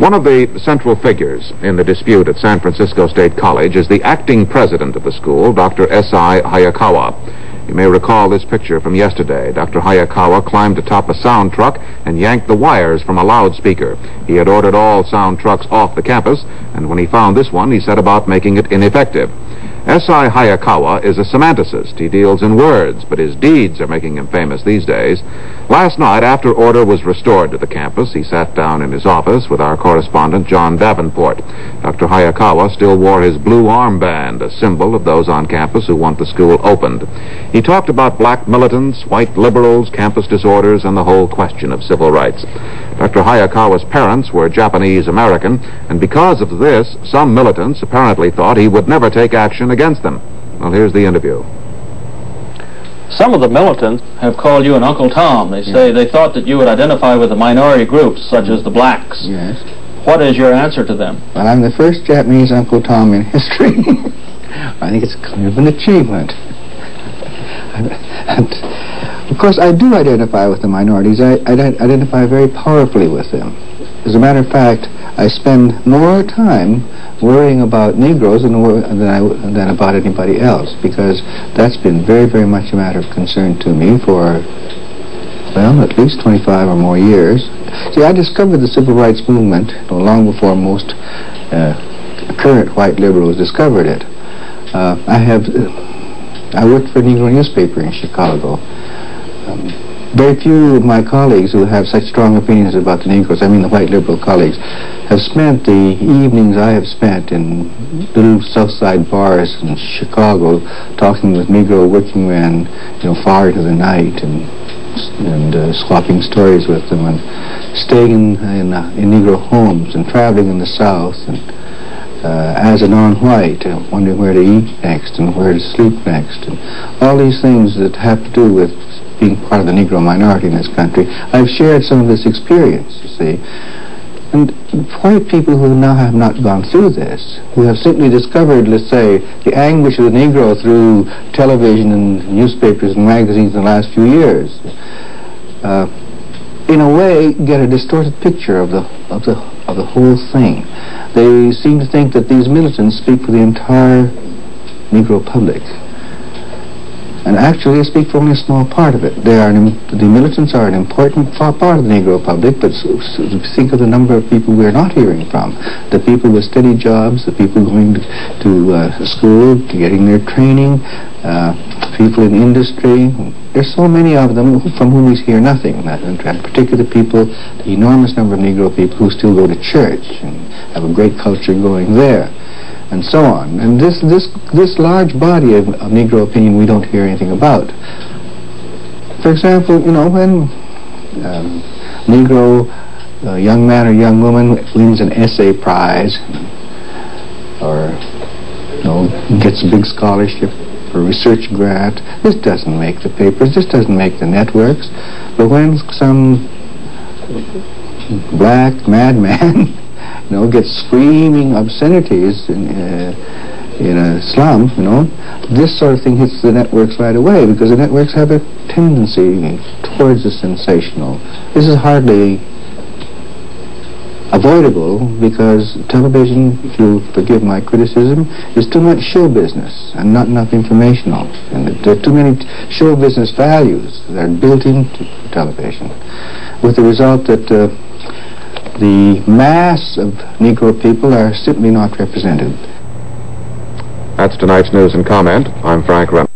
One of the central figures in the dispute at San Francisco State College is the acting president of the school, Dr. S.I. Hayakawa. You may recall this picture from yesterday. Dr. Hayakawa climbed atop a sound truck and yanked the wires from a loudspeaker. He had ordered all sound trucks off the campus, and when he found this one, he set about making it ineffective. S.I. Hayakawa is a semanticist. He deals in words, but his deeds are making him famous these days. Last night, after order was restored to the campus, he sat down in his office with our correspondent, John Davenport. Dr. Hayakawa still wore his blue armband, a symbol of those on campus who want the school opened. He talked about black militants, white liberals, campus disorders, and the whole question of civil rights. Dr. Hayakawa's parents were Japanese-American, and because of this, some militants apparently thought he would never take action against them. Well, here's the interview. Some of the militants have called you an Uncle Tom. They say they thought that you would identify with the minority groups, such as the blacks. Yes. What is your answer to them? Well, I'm the first Japanese Uncle Tom in history. I think it's kind of an achievement. And, of course, I do identify with the minorities. I identify very powerfully with them. As a matter of fact, I spend more time worrying about Negroes than about anybody else, because that's been very, very much a matter of concern to me for, well, at least 25 or more years. See, I discovered the civil rights movement long before most current white liberals discovered it. I worked for a Negro newspaper in Chicago. Very few of my colleagues who have such strong opinions about the Negroes, I mean the white liberal colleagues, have spent the evenings I have spent in little South Side bars in Chicago talking with Negro working men, far into the night, and swapping stories with them, and staying in Negro homes and traveling in the South, and as a non-white, wondering where to eat next and where to sleep next, and all these things that have to do with being part of the Negro minority in this country. I've shared some of this experience, you see. And white people who now have not gone through this, who have simply discovered, let's say, the anguish of the Negro through television and newspapers and magazines in the last few years, in a way get a distorted picture of the whole thing. They seem to think that these militants speak for the entire Negro public. And actually, they speak for only a small part of it. The militants are an important part of the Negro public, but think of the number of people we're not hearing from. The people with steady jobs, the people going to school, getting their training, people in industry. There's so many of them from whom we hear nothing, and particularly the enormous number of Negro people who still go to church and have a great culture going there, and so on. And this large body of Negro opinion we don't hear anything about. For example, when Negro young man or young woman wins an essay prize, or gets a big scholarship or research grant, this doesn't make the papers, this doesn't make the networks. But when some black madman gets screaming obscenities in a slum, this sort of thing hits the networks right away, because the networks have a tendency towards the sensational. This is hardly avoidable, because television, if you'll forgive my criticism, is too much show business and not enough informational. And there are too many show business values that are built into television, with the result that the mass of Negro people are simply not represented. That's tonight's news and comment. I'm Frank Rem.